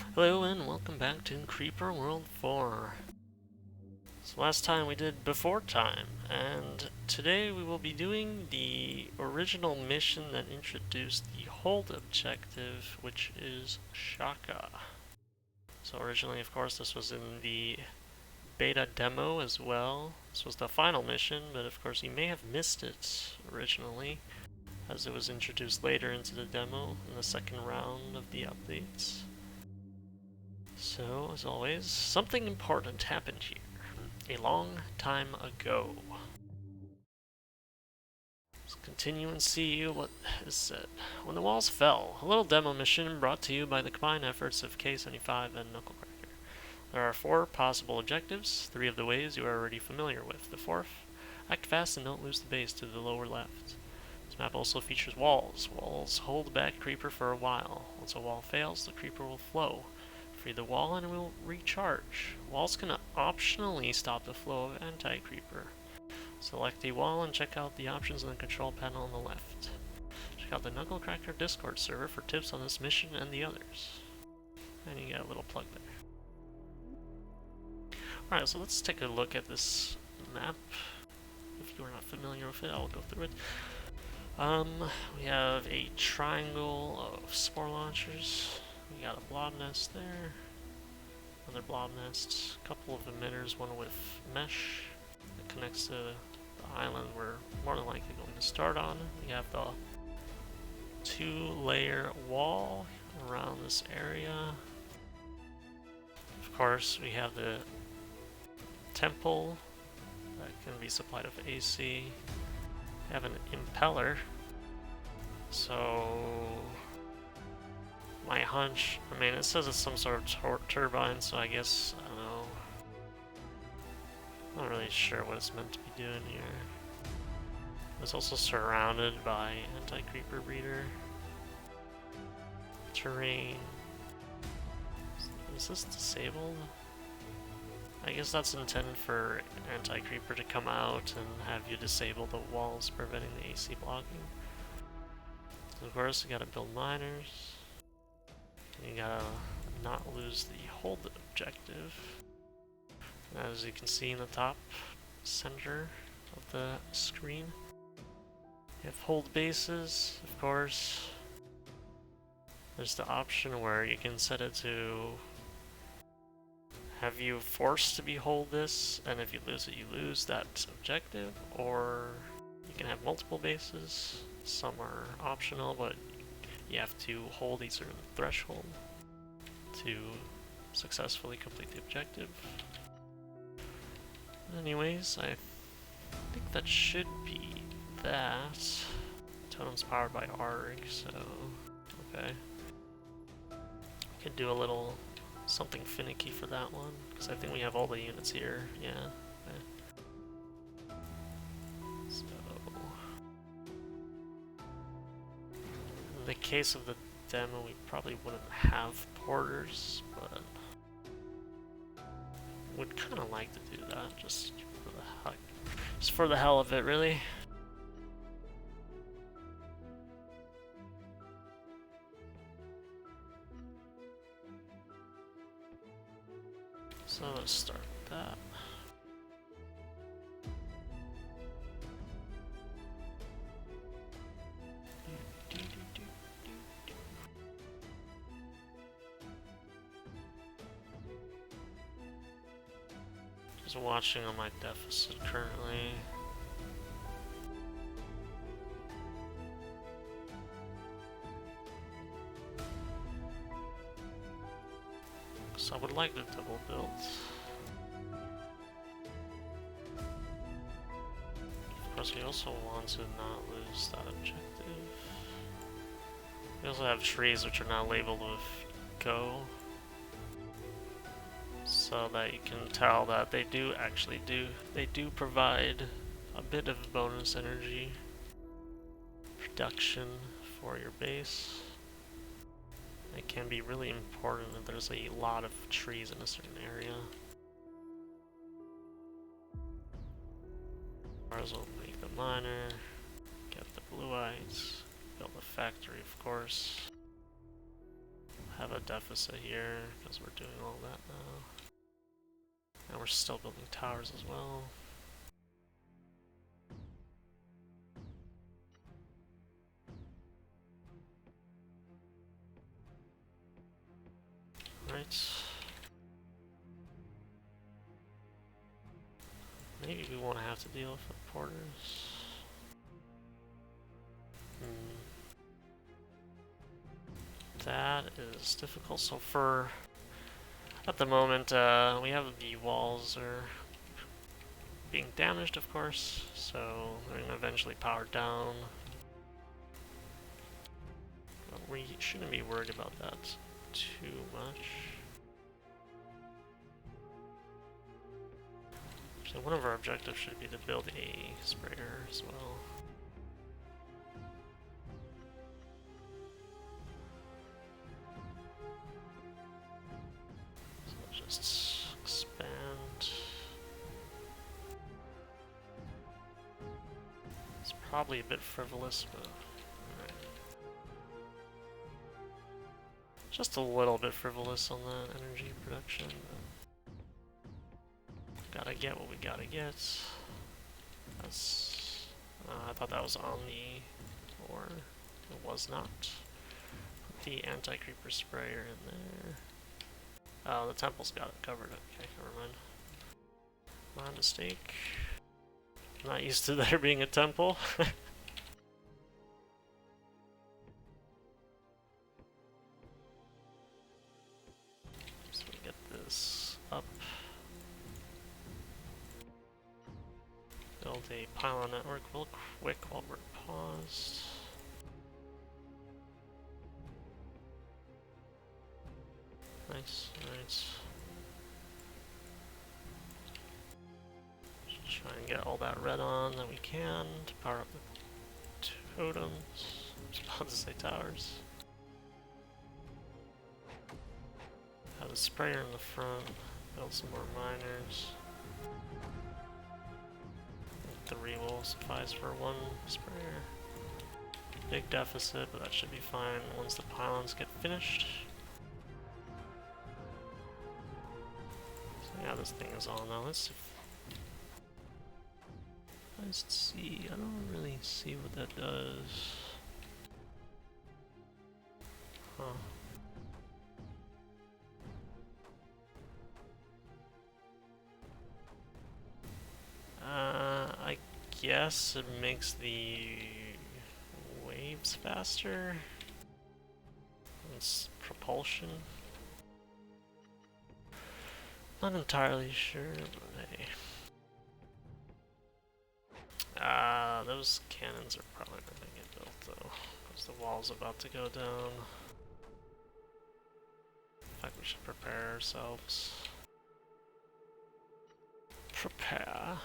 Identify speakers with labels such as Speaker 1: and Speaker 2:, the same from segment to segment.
Speaker 1: Hello and welcome back to Creeper World 4. So last time we did Before Time, and today we will be doing the original mission that introduced the hold objective, which is Shaka. So originally, of course, this was in the beta demo as well. This was the final mission, but of course you may have missed it originally, as it was introduced later into the demo in the second round of the updates. So, as always, something important happened here, a long time ago. Let's continue and see what is said. When the walls fell, a little demo mission brought to you by the combined efforts of K-75 and Knucklecracker. There are 4 possible objectives, 3 of the ways you are already familiar with. The 4th, act fast and don't lose the base to the lower left. This map also features walls. Walls hold back Creeper for a while. Once a wall fails, the Creeper will flow. Free the wall and it will recharge. Walls can optionally stop the flow of anti-creeper. Select a wall and check out the options in the control panel on the left. Check out the Knucklecracker Discord server for tips on this mission and the others. And you get a little plug there. Alright, so let's take a look at this map. If you are not familiar with it, I'll go through it. We have a triangle of spore launchers. We got a blob nest there, another blob nest, a couple of emitters, one with mesh that connects to the island we're more than likely going to start on. We have the 2-layer wall around this area. Of course, we have the temple that can be supplied with AC. We have an impeller, so my hunch, I mean, it says it's some sort of turbine, so I guess, I don't know. I'm not really sure what it's meant to be doing here. It's also surrounded by anti-creeper breeder. Terrain. Is this disabled? I guess that's intended for anti-creeper to come out and have you disable the walls preventing the AC blocking. So of course, you gotta build miners. You gotta not lose the hold objective. As you can see in the top center of the screen, you have hold bases, of course. There's the option where you can set it to have you forced to be hold this, and if you lose it, you lose that objective, or you can have multiple bases. Some are optional, but you have to hold a certain threshold to successfully complete the objective. Anyways, I think that should be that. Totem's powered by ARG, so okay. We could do a little something finicky for that one, because I think we have all the units here, yeah. Okay. So, in the case of the demo, we probably wouldn't have porters, but would kind of like to do that just for the hell of it, really. So let's start with that. Just watching on my deficit currently. So I would like the double build. Of course, we also want to not lose that objective. We also have trees which are not labeled with go, so that you can tell that they do provide a bit of bonus energy production for your base. It can be really important if there's a lot of trees in a certain area. Ours will make the miner, get the blue eyes, build a factory, of course. have a deficit here because we're doing all that now. And we're still building towers as well. Right. Maybe we won't have to deal with the porters. That is difficult. So for at the moment, we have the walls are being damaged, of course, so they're gonna eventually power down. But we shouldn't be worried about that too much. So one of our objectives should be to build a sprayer as well. So just expand. It's probably a bit frivolous, but alright. Just a little bit frivolous on the energy production. Gotta get what we gotta get. That's. I thought that was on the floor. It was not. Put the anti-creeper sprayer in there. Oh, the temple's got it covered. Okay, never mind. My mistake. I'm not used to there being a temple. So we get this up. Build a pylon network real quick while we're paused. Nice, alright. Try and get all that red on that we can to power up the totems. I was about to say towers. Have a sprayer in the front, build some more miners. 3 will suffice for 1 sprayer. Big deficit, but that should be fine once the pylons get finished. So yeah, this thing is on now. Let's see. I don't really see what that does. Huh. I guess it makes the waves faster. It's propulsion. Not entirely sure, but hey. Those cannons are probably not gonna get built though, because the wall's about to go down. In fact, we should prepare ourselves. Prepare.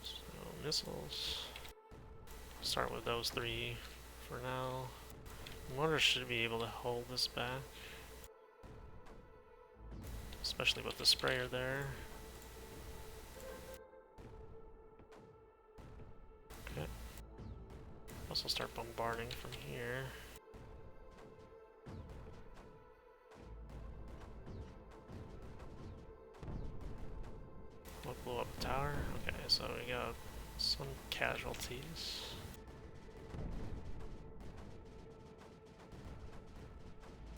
Speaker 1: So, missiles. Start with those 3 for now. Mortars should be able to hold this back. Especially with the sprayer there. Okay. Also start bombarding from here. What blew up the tower? Okay, so we got some casualties.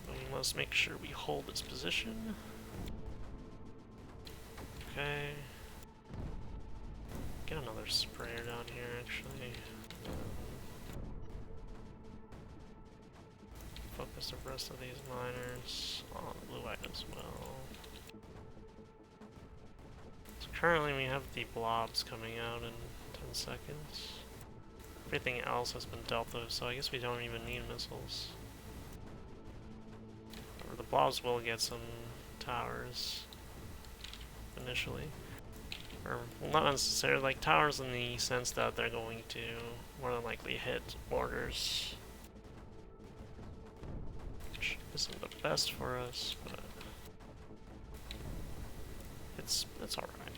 Speaker 1: We must make sure we hold this position. Okay. Get another sprayer down here, actually. Focus the rest of these miners on blue-white as well. So currently we have the blobs coming out in 10 seconds. Everything else has been dealt with, so I guess we don't even need missiles. Or the blobs will get some towers initially. Or, well, not necessarily, like towers in the sense that they're going to more than likely hit orders. Which isn't the best for us, but it's alright.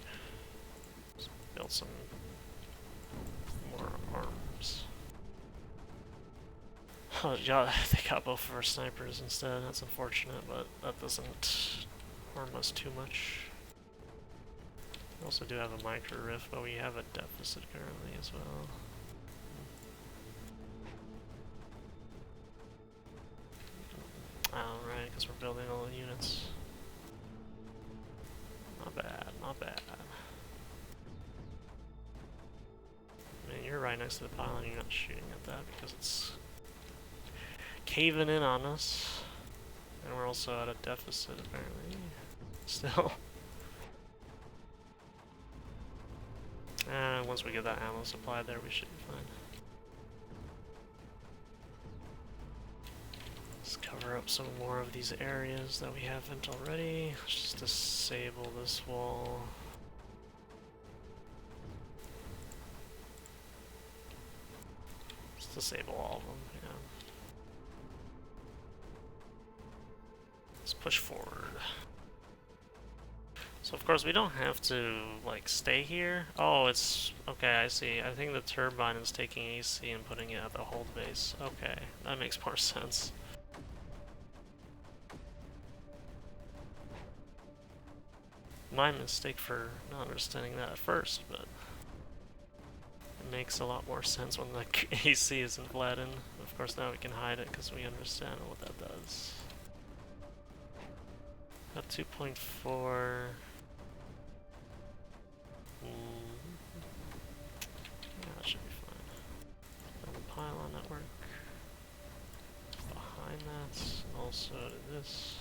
Speaker 1: Let's build some more arms. Oh, yeah, they got both of our snipers instead. That's unfortunate, but that doesn't harm us too much. We also do have a micro rift, but we have a deficit currently as well. Oh, right, because we're building all the units. Not bad, not bad. I mean, you're right next to the pylon, you're not shooting at that because it's caving in on us. And we're also at a deficit, apparently. Still. And once we get that ammo supply there, we should be fine. Let's cover up some more of these areas that we haven't already. Let's just disable this wall. Just disable all of them, yeah. Let's push forward. So of course we don't have to like stay here. Oh, it's okay, I see. I think the turbine is taking AC and putting it at the hold base. Okay, that makes more sense. My mistake for not understanding that at first, but it makes a lot more sense when the AC isn't flattened. Of course now we can hide it because we understand what that does. At 2.4... yeah, that should be fine. Build a pylon network. Behind that, and also to this.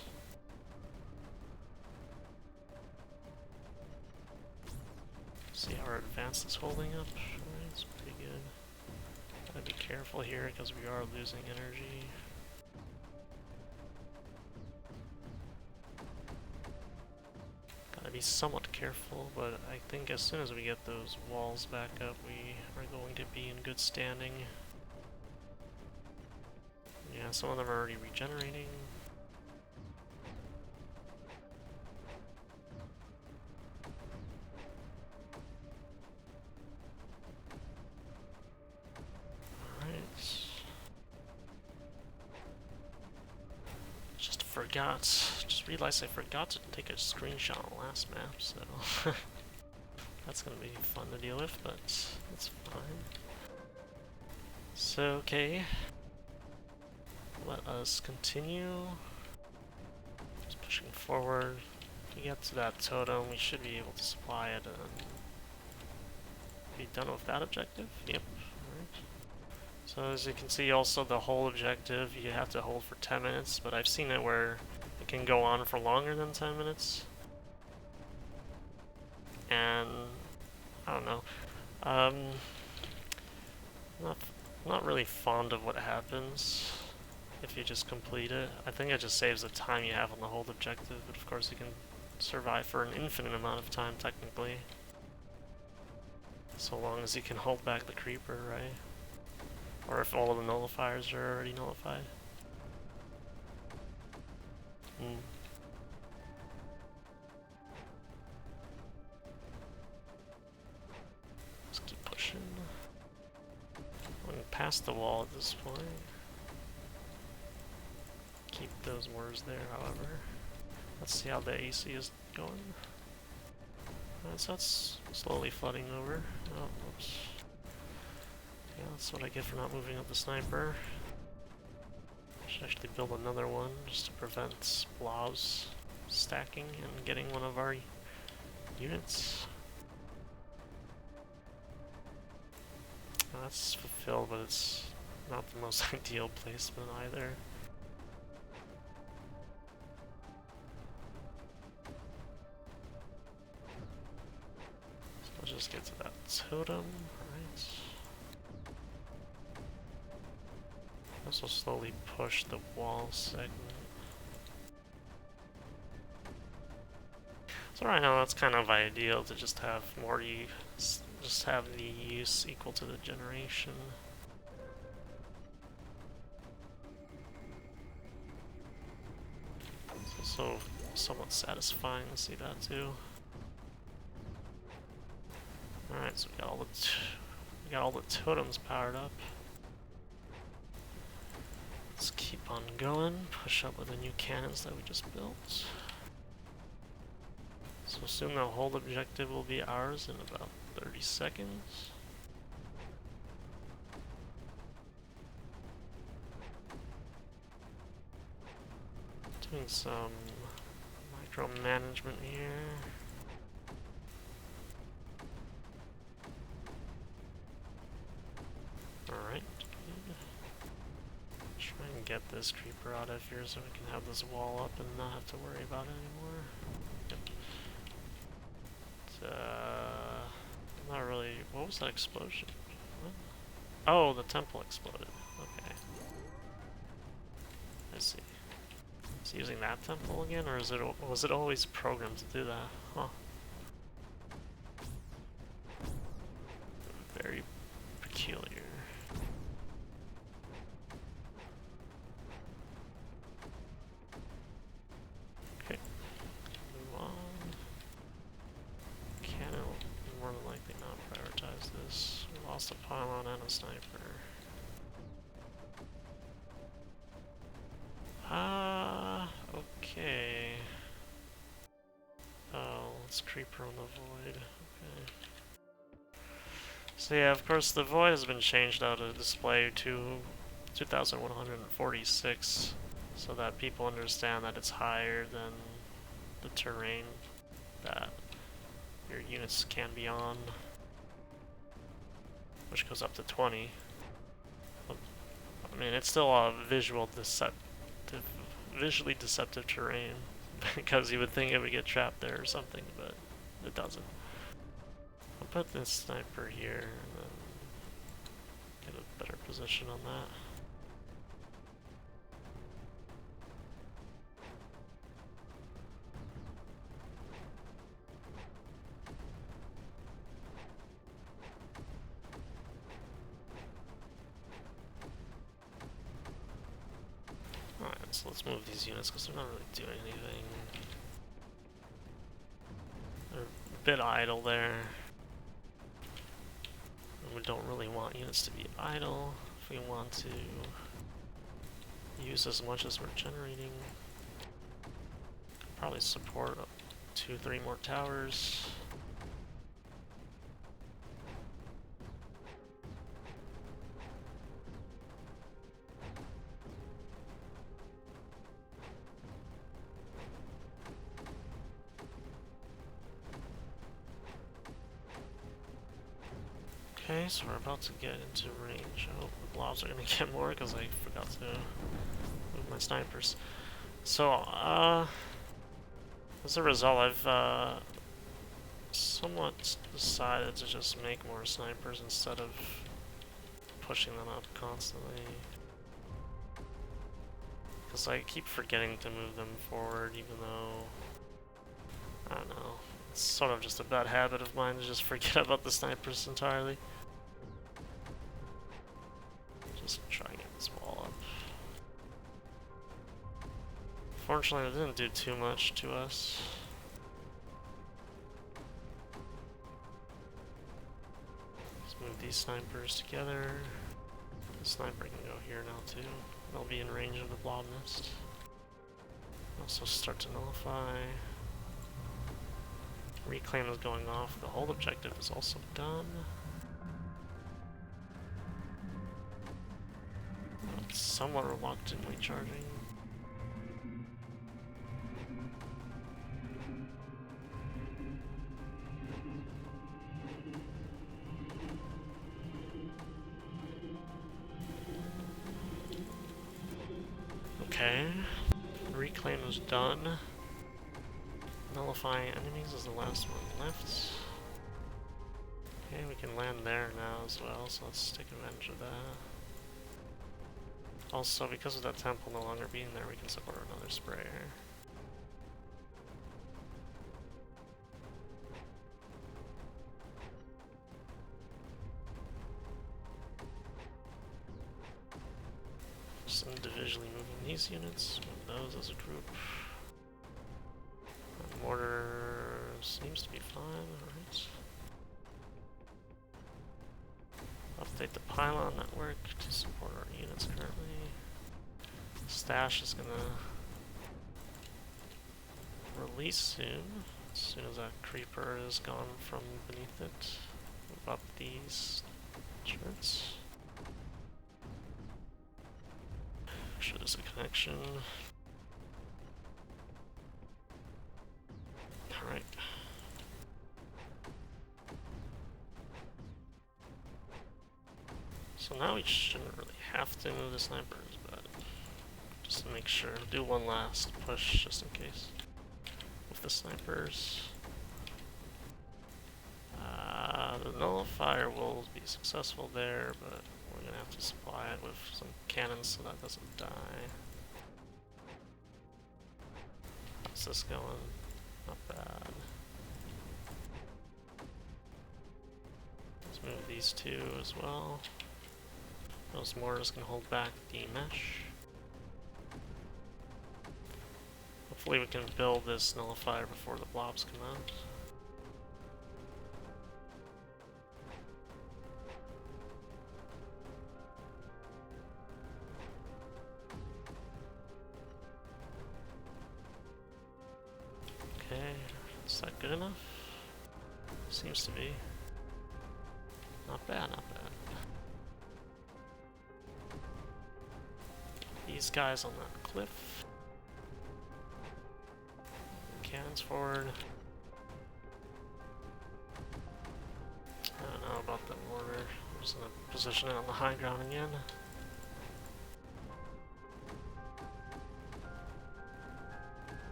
Speaker 1: See how our advance is holding up. Alright, it's pretty good. Gotta be careful here because we are losing energy. Gotta be somewhat careful, but I think as soon as we get those walls back up, we are going to be in good standing. Yeah, some of them are already regenerating. Just realized I forgot to take a screenshot on the last map, so that's gonna be fun to deal with, but it's fine. So, okay. Let us continue. Just pushing forward. If we get to that totem, we should be able to supply it and be done with that objective. Yep. Alright. So as you can see, also the whole objective, you have to hold for 10 minutes, but I've seen it where it can go on for longer than 10 minutes. And, I don't know, not really fond of what happens if you just complete it. I think it just saves the time you have on the hold objective, but of course you can survive for an infinite amount of time, technically. So long as you can hold back the creeper, right? Or if all of the nullifiers are already nullified. Let's keep pushing. I'm past the wall at this point. Keep those wars there, however. Let's see how the AC is going. So that's slowly flooding over. Oh, whoops. Yeah, that's what I get for not moving up the sniper. Should actually build another one just to prevent blobs stacking and getting one of our units. That's fulfilled, but it's not the most ideal placement either. So I'll just get to that totem, right? Also slowly push the wall segment. So right now that's kind of ideal to just have more use, just have the use equal to the generation. It's also somewhat satisfying to see that too. Alright, so we got all the totems powered up. Let's keep on going, push up with the new cannons that we just built. So soon the whole objective will be ours in about 30 seconds. Doing some micromanagement here. Alright. Try and get this creeper out of here so we can have this wall up and not have to worry about it anymore. Yep. Not really. What was that explosion? What? Oh, the temple exploded. Okay. I see. Is he using that temple again, or was it always programmed to do that? Huh. Very peculiar. Okay. Move on. Cannon will more than likely not prioritize this. We lost a pylon and a sniper. Okay. Oh, let's creeper on the void. Okay. So yeah, of course the void has been changed out of display to 2146 so that people understand that it's higher than the terrain that your units can be on, which goes up to 20. I mean, it's still a visually deceptive terrain because you would think it would get trapped there or something, but it doesn't. I'll put this sniper here and then get a better position on that. Alright, so let's move these units because they're not really doing anything. They're a bit idle there. And we don't really want units to be idle. If we want to use as much as we're generating, could probably support 2-3 more towers. Okay, so we're about to get into range. I hope the blobs are gonna get more because I forgot to move my snipers. So, as a result, I've somewhat decided to just make more snipers instead of pushing them up constantly. Because I keep forgetting to move them forward, even though, I don't know, it's sort of just a bad habit of mine to just forget about the snipers entirely. Just try and get this wall up. Fortunately, it didn't do too much to us. Let's move these snipers together. The sniper can go here now too. They'll be in range of the blob nest. Also start to nullify. Reclaim is going off. The hold objective is also done. It's somewhat reluctantly charging. Okay. Reclaim is done. Nullifying enemies is the last one left. Okay, we can land there now as well, so let's take advantage of that. Also, because of that temple no longer being there, we can support another sprayer. Just individually moving these units, move those as a group. And mortar seems to be fine, alright. Update the pylon network to support our units currently. Stash is gonna release soon. As soon as that creeper is gone from beneath it. Move up these turrets. Make sure there's a connection. Alright. So now we shouldn't really have to move the snipers, but just to make sure, do one last push just in case with the snipers. The nullifier will be successful there, but we're gonna have to supply it with some cannons so that doesn't die. How's this going? Not bad. Let's move these two as well. Those mortars can hold back the mesh. Hopefully we can build this nullifier before the blobs come out. Okay, is that good enough? Seems to be. Not bad, not bad. These guys on that cliff. Cannons forward. I don't know about the mortar. I'm just gonna position it on the high ground again.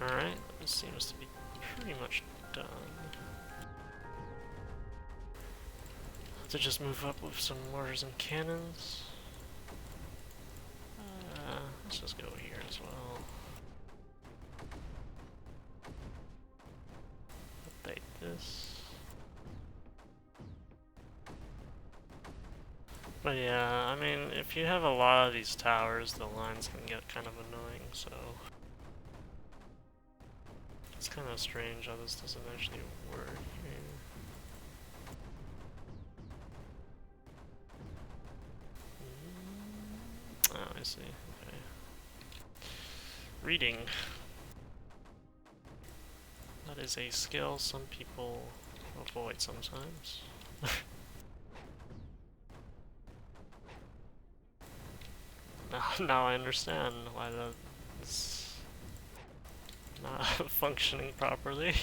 Speaker 1: Alright, this seems to be pretty much done. Have to just move up with some mortars and cannons. Let's just go here as well. Update this. But yeah, I mean, if you have a lot of these towers, the lines can get kind of annoying, so it's kind of strange how this doesn't actually work here. Oh, I see. Okay. Reading. That is a skill some people avoid sometimes. Now I understand why that is not functioning properly.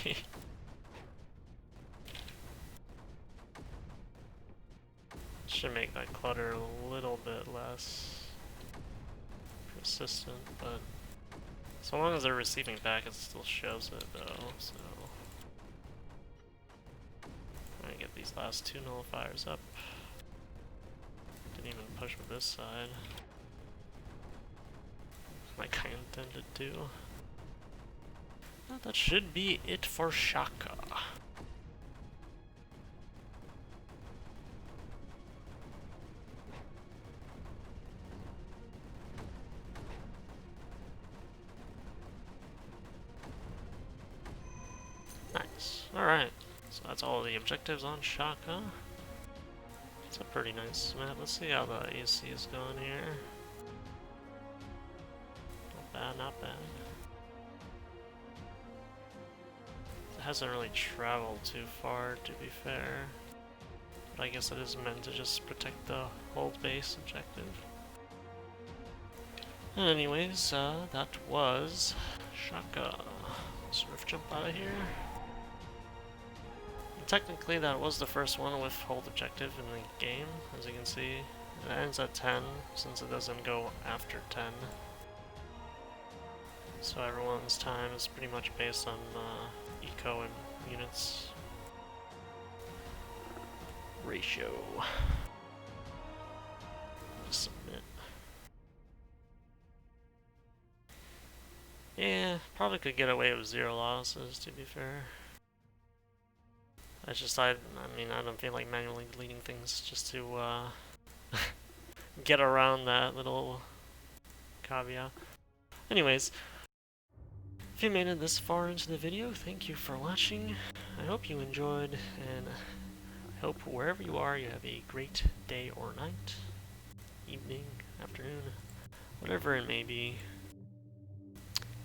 Speaker 1: Should make that clutter a little bit less persistent, but so long as they're receiving back, it still shows it though, so I'm gonna get these last two nullifiers up. Didn't even push with this side, like I intended to. Well, that should be it for Shaka. Nice. Alright, so that's all the objectives on Shaka. It's a pretty nice map. Let's see how the AC is going here. Not bad, not bad. It hasn't really traveled too far, to be fair. But I guess it is meant to just protect the hold base objective. Anyways, that was Shaka. Sort of jump out of here. Technically, that was the first one with hold objective in the game, as you can see. It ends at 10, since it doesn't go after 10. So everyone's time is pretty much based on eco and units ratio. Submit. Yeah, probably could get away with 0 losses, to be fair. I mean, I don't feel like manually deleting things just to get around that little caveat. Anyways, if you made it this far into the video, thank you for watching. I hope you enjoyed, and Hope wherever you are, you have a great day or night, evening, afternoon, whatever it may be.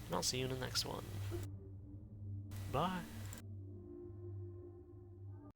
Speaker 1: And I'll see you in the next one. Bye.